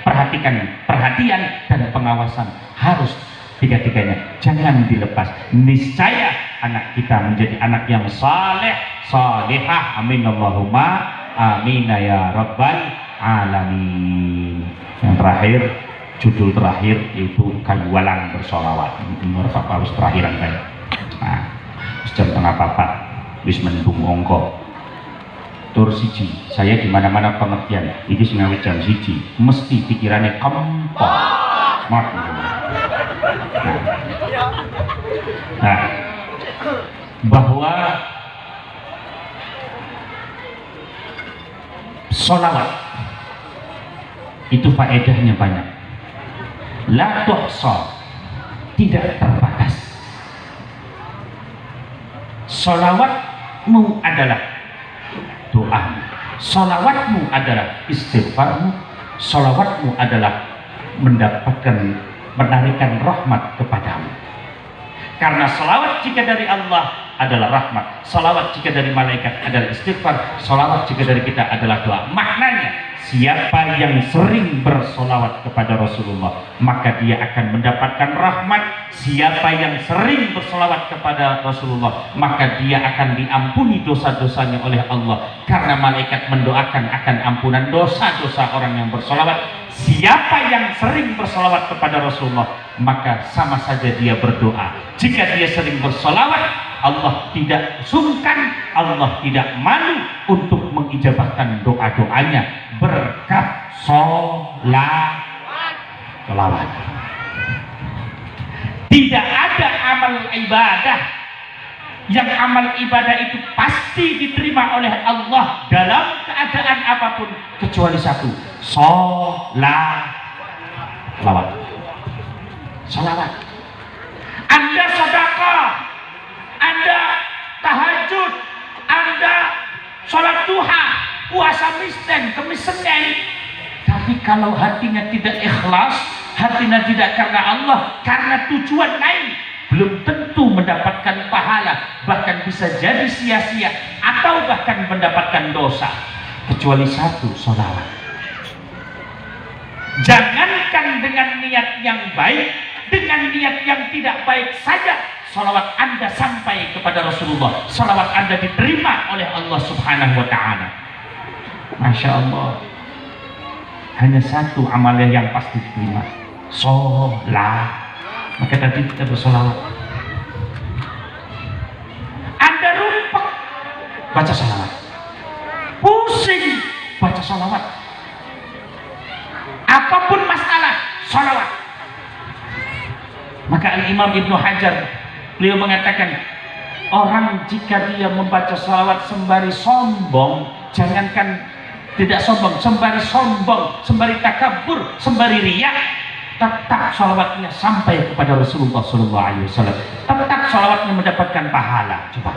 perhatian dan pengawasan, harus tiga-tiganya, jangan dilepas. Niscaya anak kita menjadi anak yang saleh, salihah. Amin Allahumma amin ya rabbal alamin. Yang terakhir, judul terakhir itu kayu walang bersolawat. Menurut Pak harus terakhiran saya. Nah, jam tengah papat, wis mendung ongko. Tur siji, saya di mana-mana pengertian. Ini sengawi jam siji, mesti pikirannya kempot. Nah, bahwa sholawat itu faedahnya banyak. La tuhsa, tidak terbatas. Sholawatmu adalah doa, sholawatmu adalah istighfarmu, sholawatmu adalah mendapatkan menarikan rahmat kepadamu. Karena sholawat jika dari Allah adalah rahmat, sholawat jika dari malaikat adalah istighfar, sholawat jika dari kita adalah doa. Maknanya, siapa yang sering bersolawat kepada Rasulullah maka dia akan mendapatkan rahmat. Siapa yang sering bersolawat kepada Rasulullah maka dia akan diampuni dosa-dosanya oleh Allah, karena malaikat mendoakan akan ampunan dosa-dosa orang yang bersolawat. Siapa yang sering bersolawat kepada Rasulullah maka sama saja dia berdoa. Jika dia sering bersolawat, Allah tidak sungkan, Allah tidak malu untuk mengijabahkan doa-doanya berkat solawat. Tidak ada amal ibadah yang amal ibadah itu pasti diterima oleh Allah dalam keadaan apapun kecuali satu, solawat. Solawat. Anda sedekah, Anda tahajud, Anda sholat duha, puasa misden, kemis Senin, tapi kalau hatinya tidak ikhlas, hatinya tidak karena Allah, karena tujuan lain, belum tentu mendapatkan pahala, bahkan bisa jadi sia-sia atau bahkan mendapatkan dosa. Kecuali satu, sholawat. Jangankan dengan niat yang baik, dengan niat yang tidak baik saja, sholawat Anda sampai kepada Rasulullah, sholawat Anda diterima oleh Allah Subhanahu wa Ta'ala. Masya Allah, hanya satu amalnya yang pasti diterima, sholat. Maka tadi kita bersolawat. Anda rumpek, baca sholawat. Pusing, baca sholawat. Apapun masalah, sholawat. Maka Al-Imam Ibnu Hajar, beliau mengatakan, orang jika dia membaca sholawat sembari sombong, jangankan tidak sombong, sembari takabur, sembari riya, tetap sholawatnya sampai kepada Rasulullah SAW. Tetap sholawatnya mendapatkan pahala. Coba,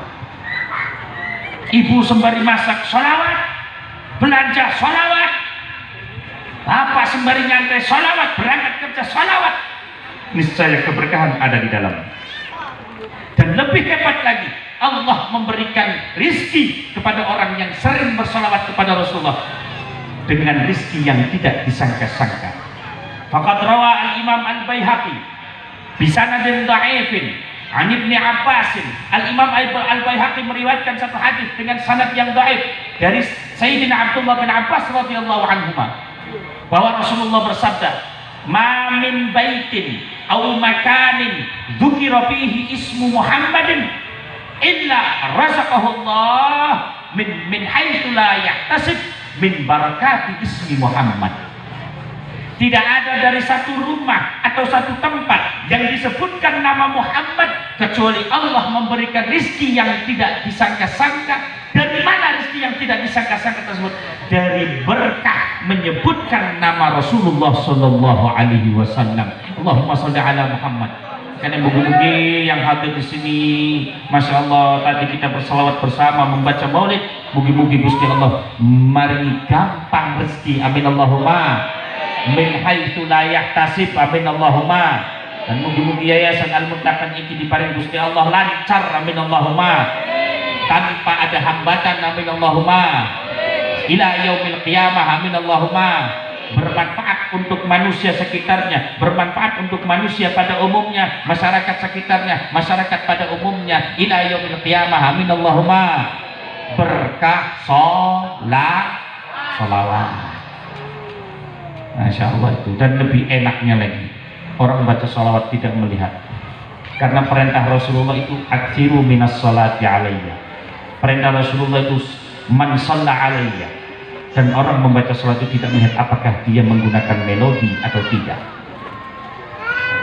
ibu sembari masak sholawat, belanja sholawat, bapak sembari nyantai sholawat, berangkat kerja sholawat, niscaya keberkahan ada di dalam. Dan lebih hebat lagi, Allah memberikan rizki kepada orang yang sering bersalawat kepada Rasulullah dengan rizki yang tidak disangka-sangka. Faqad rawa al-Imam al-Baihaqi bisanadin dha'ifin an Ibnu Abbas. Al-Imam al-Baihaqi meriwayatkan satu hadis dengan sanad yang dhaif dari Sayyidina Abdullah bin Abbas radhiyallahu anhuma bahwa Rasulullah bersabda, "Ma min baitin aw makanin dzukira fihi ismu Muhammadin illa razaqahu Allah min haitsu la yahtasib min barakati ismi Muhammad." Tidak ada dari satu rumah atau satu tempat yang disebutkan nama Muhammad kecuali Allah memberikan rizki yang tidak disangka-sangka. Dari mana rizki yang tidak disangka-sangka tersebut? Dari berkah menyebutkan nama Rasulullah Sallallahu Alaihi Wasallam. Allahumma sholli ala Muhammad. Karena mugi-mugi yang hadir di sini, masya Allah, tadi kita bersalawat bersama membaca maulid. Mugi-mugi Gusti Allah mari gampang rezeki. Amin Allahumma. Min haitsu la yahtasib. Amin Allahumma. Dan mugi-mugi yayasan Al-Muttaqin iki diparing Gusti Allah lancar. Amin Allahumma. Tanpa ada hambatan. Amin Allahumma. Ila yaumil qiyamah. Amin Allahumma. Bermanfaat untuk manusia sekitarnya, bermanfaat untuk manusia pada umumnya, masyarakat sekitarnya, masyarakat pada umumnya, ila yaumil qiyamah. Amin Allahumma. Berkah sholawat. Masya Allah itu. Dan lebih enaknya lagi orang baca sholawat tidak melihat, karena perintah Rasulullah itu aksiru minas sholati alayya. Perintah Rasulullah itu man shalla alayya. Dan orang membaca sholat itu tidak melihat apakah dia menggunakan melodi atau tidak.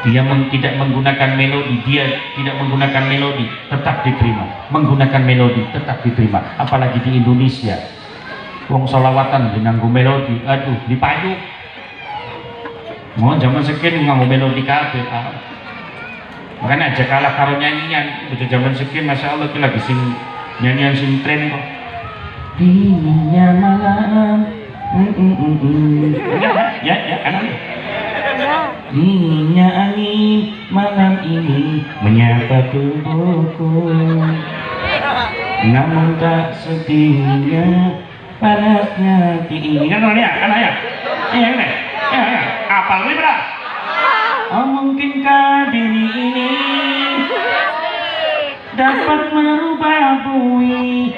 Dia tidak menggunakan melodi, dia tidak menggunakan melodi, tetap diterima. Menggunakan melodi tetap diterima. Apalagi di Indonesia, wong sholawatan nganggo melodi, aduh dipayu. Mau zaman sekian nganggo melodi kabeh. Makanya aja kalah karo nyanyian. Udah zaman sekian, masya Allah, itu lagi sing nyanyian sing tren kok. Dinginnya malam, ya, anaknya. Dinginnya angin malam ini menyapa tubuhku, namun tak setingginya panasnya tinggi. Kan anaknya, ya, apal ini berapa? Oh, mungkinkah diri ini dapat merubah bumi?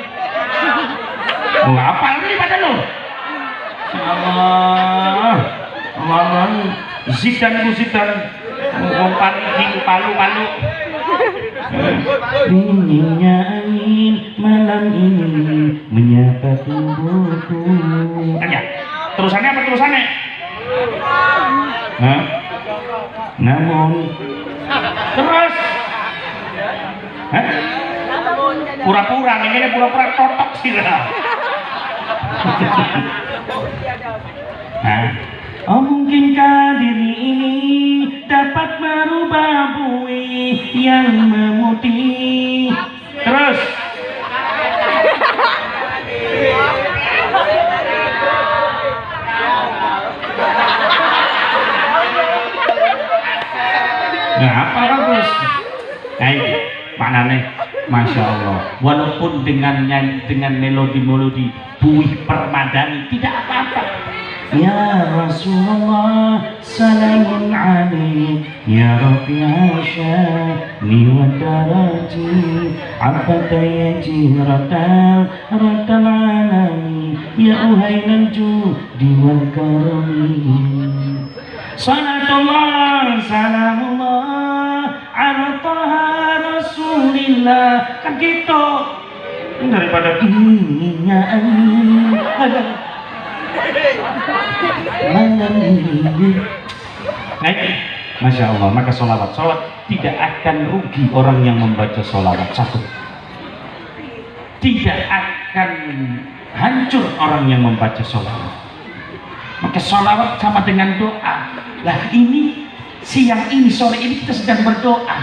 Oh, apal ini pada lo? Allah, zidan, palu. Dinginnya angin malam ini menyapa tubuhku. Tanya, terusannya apa terusannya? Hah? Namun terus, hah? Pura-pura, ini pura-pura totok sih lah. Oh, mungkinkah diri ini dapat merubah bumi yang memutih? Terus. Nah, apa bagus? Nah, ini maknanya, masya Allah. Walaupun dengan melodi buih permadani tidak apa-apa. Ya Rasulullah salamun alaik ya Rafi'a sya'ni wa darajati abada ya jiratal ratal alami ya uhainal judi wal karami. Salatullah salamullah ala taha Rasulillah. Kan gitu. Daripada dinginnya angin malam ini. Masya Allah. Maka sholawat tidak akan rugi orang yang membaca sholawat. Satu, tidak akan hancur orang yang membaca sholawat. Maka sholawat sama dengan doa. Lah ini siang ini, sore ini kita sedang berdoa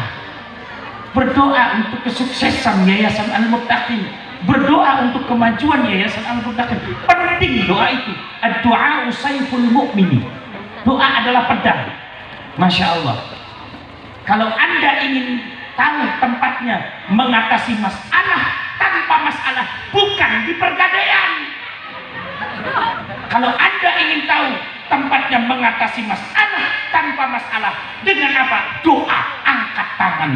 untuk kesuksesan Yayasan Al-Muttaqin, berdoa untuk kemajuan Yayasan Al-Muttaqin. Penting doa itu. Ad-du'a sayful mu'mini. Doa adalah pedang. Masya Allah. Kalau Anda ingin tahu tempatnya mengatasi masalah tanpa masalah bukan di pergadaian. Kalau Anda ingin tahu tempatnya mengatasi masalah tanpa masalah dengan apa? Doa. Angkat tangan,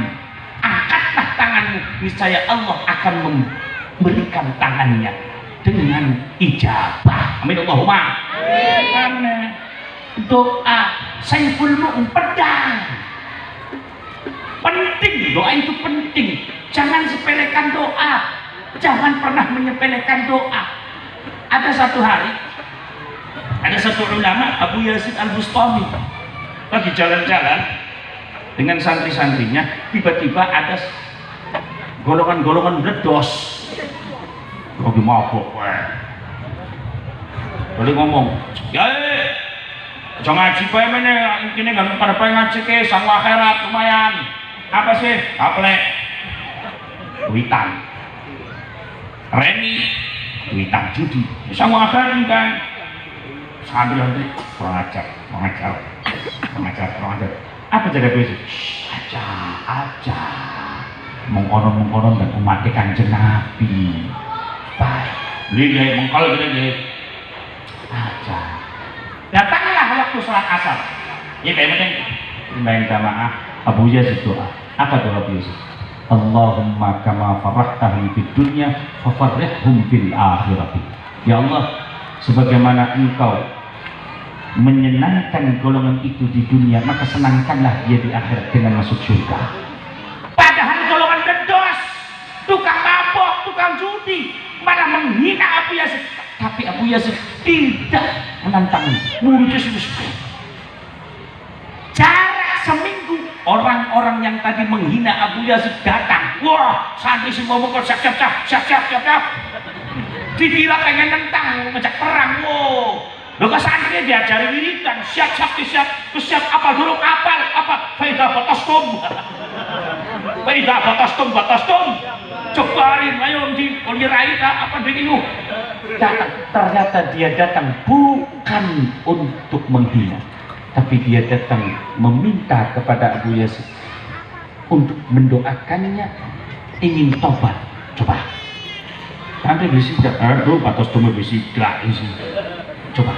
angkatlah tanganmu, niscaya Allah akan memberikan tangannya dengan ijabah. Amin Allahumma. Karena doa saiful mu'min, pedang. Penting, doa itu penting. Jangan sepelekan doa, jangan pernah menyepelekan doa. Ada satu hari, ada satu ulama, Abu Yazid Al-Bustami, lagi jalan-jalan dengan santri-santrinya, tiba-tiba ada golongan-golongan meledos, lagi mabuk. Lalu ngomong, ya jangan ngaji bae meneh, ini nggak pada pengen ngaji ke sang akhirat lumayan. Apa sih? Aplek, witan, remi, witan judi, sang akhirat kan. Sambil nanti kurang ajar. Apa jaga besok? Aja. Mengkonon dan umat Kanjeng Nabi. Baik. Lihat mengkol gede. Aja. Datanglah waktu sholat asar. Ya kayak penting. Main jamaah. Abu Yazid doa. Apa doa Abu Yazid? Allahumma kama farrahtahum fid dunya fafarrihhum fil akhirati. Ya Allah, sebagaimana engkau menyenangkan golongan itu di dunia, maka senangkanlah dia di akhirat dengan masuk surga. Padahal golongan berdos, tukang mabok, tukang judi, malah menghina Abu Yazid. Tapi Abu Yazid tidak menantang muridnya. Jarak seminggu, orang-orang yang tadi menghina Abu Yazid datang. Wah, santri semua mukul siap. Dikira pengen nentang, ngejak perang. Wow. Lo ke santri diajari wiridan, siap apa dulu kapal apa faidah batastum cobain ayo dirai apa begini datang. Ternyata dia datang bukan untuk menghina, tapi dia datang meminta kepada Abu Yazid untuk mendoakannya, ingin tobat. Coba nanti bisida, aduh batastum bisida isi. Coba.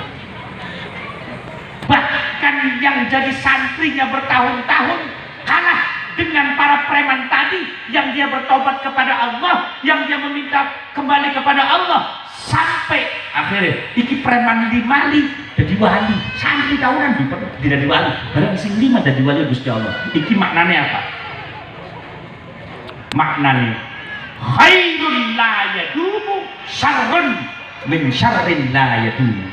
Bahkan yang jadi santrinya bertahun-tahun kalah dengan para preman tadi yang dia bertobat kepada Allah, yang dia meminta kembali kepada Allah, sampai akhirnya iki preman di Mali jadi wali, santri tahunan tidak di wali, barang sing lima jadi wali Gusti Allah. Iki maknanya apa? Maknanya khairun la yadumu syarrun min syarrin la yadumu.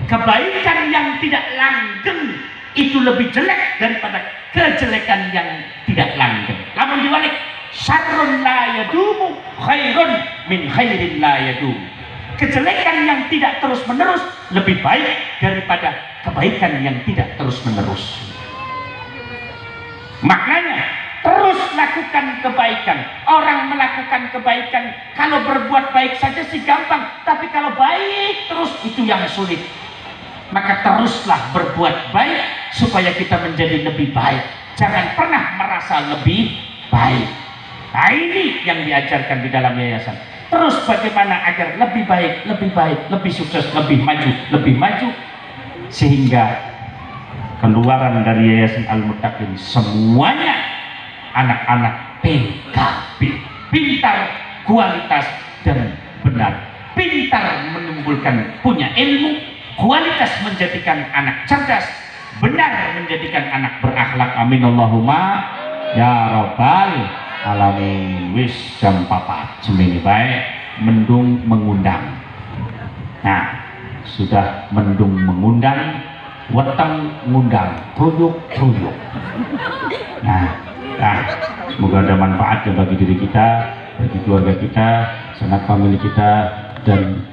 Kebaikan yang tidak langgeng itu lebih jelek daripada kejelekan yang tidak langgeng. Namun dibalik, syarrun la yadumu khairun min khairin la yadum. Kejelekan yang tidak terus menerus lebih baik daripada kebaikan yang tidak terus menerus. Maknanya terus lakukan kebaikan. Orang melakukan kebaikan, kalau berbuat baik saja sih gampang, tapi kalau baik terus itu yang sulit. Maka teruslah berbuat baik supaya kita menjadi lebih baik. Jangan pernah merasa lebih baik. Nah, ini yang diajarkan di dalam yayasan. Terus bagaimana agar lebih baik, lebih sukses, lebih maju, sehingga keluaran dari Yayasan Al-Muttaqin semuanya anak-anak PKB, pintar, kualitas dan benar. Pintar menumbuhkan punya ilmu, kualitas menjadikan anak cerdas, benar menjadikan anak berakhlak. Amin Allahumma ya rabbal alamin. Wis jam 4 semini baik mendung mengundang. Nah, sudah mendung mengundang, weteng ngundang, truyuk. Nah, semoga ada manfaatnya bagi diri kita, bagi keluarga kita, sanak famili kita, dan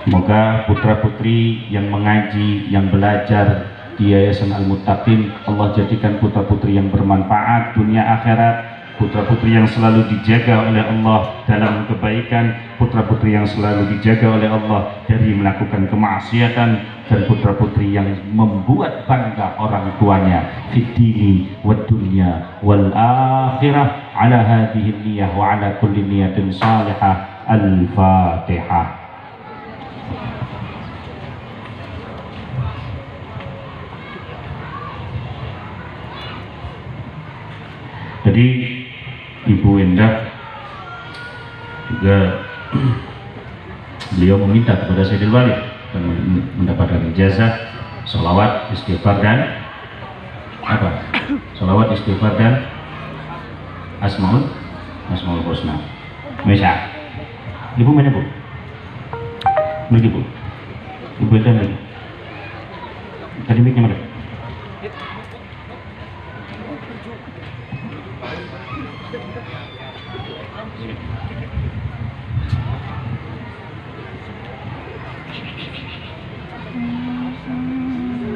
semoga putra-putri yang mengaji, yang belajar di Yayasan Al-Muttaqin, Allah jadikan putra-putri yang bermanfaat dunia akhirat, putra-putri yang selalu dijaga oleh Allah dalam kebaikan, putra-putri yang selalu dijaga oleh Allah dari melakukan kemaksiatan, dan putra-putri yang membuat bangga orang tuanya fid dini wad dunya wal akhirah ala hadhihi niyyah wa ala kulli niyatin salihah. Al-Fatihah. Jadi Ibu Endah juga beliau meminta kepada Sayyidil Walid dan mendapatkan ijazah sholawat, istighfar dan apa? Sholawat, istighfar dan Asmaul Husna. Misal, Ibu mana Bu? Lagi Bu? Ibu Endah lagi? Tadi mic-nya mana?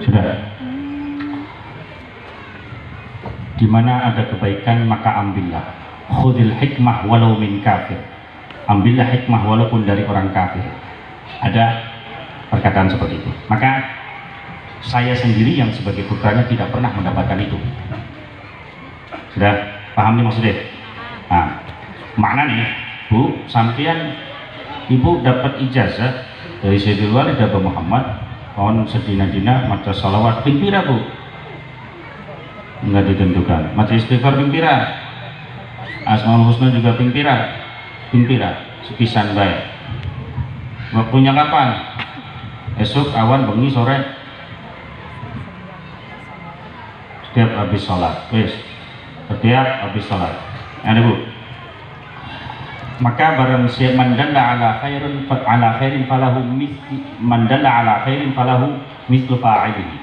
Sudah. Di mana ada kebaikan maka ambillah. Khudil hikmah walau min kafir. Ambillah hikmah walaupun dari orang kafir. Ada perkataan seperti itu. Maka saya sendiri yang sebagai putranya tidak pernah mendapatkan itu. Sudah paham nih maksudnya? Nah, makna nih Bu, sampean Ibu dapat ijazah dari Sayyidil Walid Abah Muhammad pohon sedina-dina maca salawat pimpira Bu? Enggak ditentukan. Maca istighfar pimpira, Asmaul Husna juga pimpira sepisan baik. Waktunya kapan? Esok, awan, bengi, sore, setiap habis sholat. Setiap habis sholat. Ada Bu? Maka barang siapa mandalla ala khairin falahu mithlu fa'ilihi.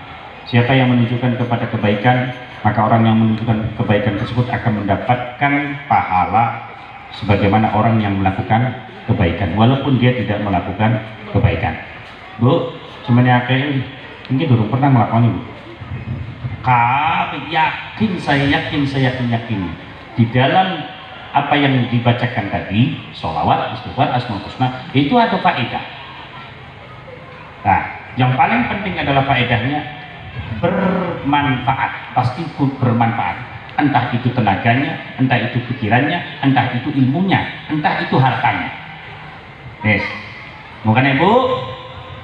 Siapa yang menunjukkan kepada kebaikan, maka orang yang menunjukkan kebaikan tersebut akan mendapatkan pahala sebagaimana orang yang melakukan kebaikan walaupun dia tidak melakukan kebaikan. Bu, sebenarnya ini belum pernah melakukan Bu. Saya yakin di dalam apa yang dibacakan tadi, sholawat, istighfar, Asmaul Husna, itu ada faedah. Nah, yang paling penting adalah faedahnya bermanfaat, pasti bermanfaat. Entah itu tenaganya, entah itu pikirannya, entah itu ilmunya, entah itu hartanya. Yes. Bukan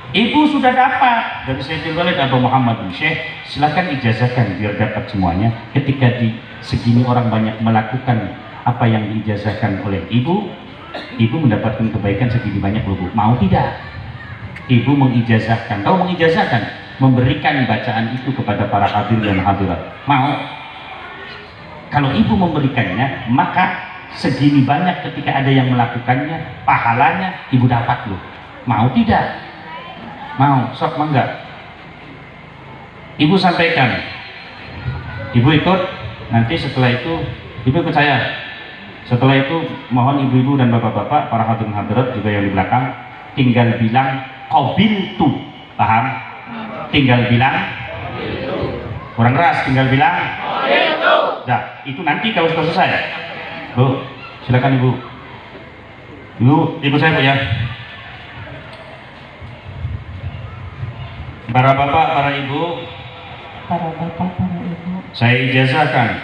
Ibu sudah dapat dari Sayyidil Walid Abah Muhammad bin Syekh, silakan ijazahkan biar dapat semuanya. Ketika di segini orang banyak melakukan apa yang diijazahkan oleh Ibu mendapatkan kebaikan segini banyak loh Bu. Mau tidak? Ibu mengijazahkan, tahu mengijazahkan? Memberikan bacaan itu kepada para hadir dan hadirat. Mau? Kalau Ibu memberikannya, maka segini banyak ketika ada yang melakukannya, pahalanya Ibu dapat loh. Mau tidak? Mau? Sok mangga. Ibu sampaikan. Ibu ikut, nanti setelah itu Ibu ikut saya. Setelah itu mohon ibu-ibu dan bapak-bapak, para hadirin hadirat juga yang di belakang, tinggal bilang qabiltu. Paham? Tinggal bilang kurang keras, tinggal bilang qabiltu. Nah, itu nanti kalau sudah selesai. Bu, silakan Ibu. Ibu saya Bu ya. Para bapak, para ibu, para bapak, para ibu, saya ijazahkan